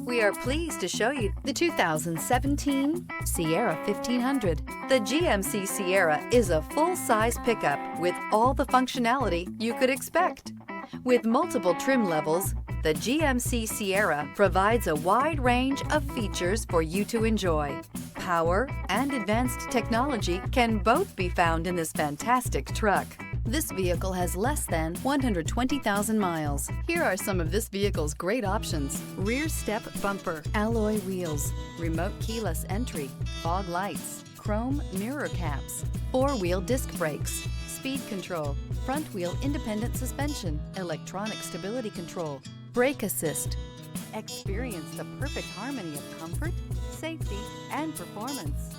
We are pleased to show you the 2017 Sierra 1500. The GMC Sierra is a full-size pickup with all the functionality you could expect. With multiple trim levels, the GMC Sierra provides a wide range of features for you to enjoy. Power and advanced technology can both be found in this fantastic truck. This vehicle has less than 120,000 miles. Here are some of this vehicle's great options: rear step bumper, alloy wheels, remote keyless entry, fog lights, chrome mirror caps, four-wheel disc brakes, speed control, front wheel independent suspension, electronic stability control, brake assist. Experience the perfect harmony of comfort, safety, and performance.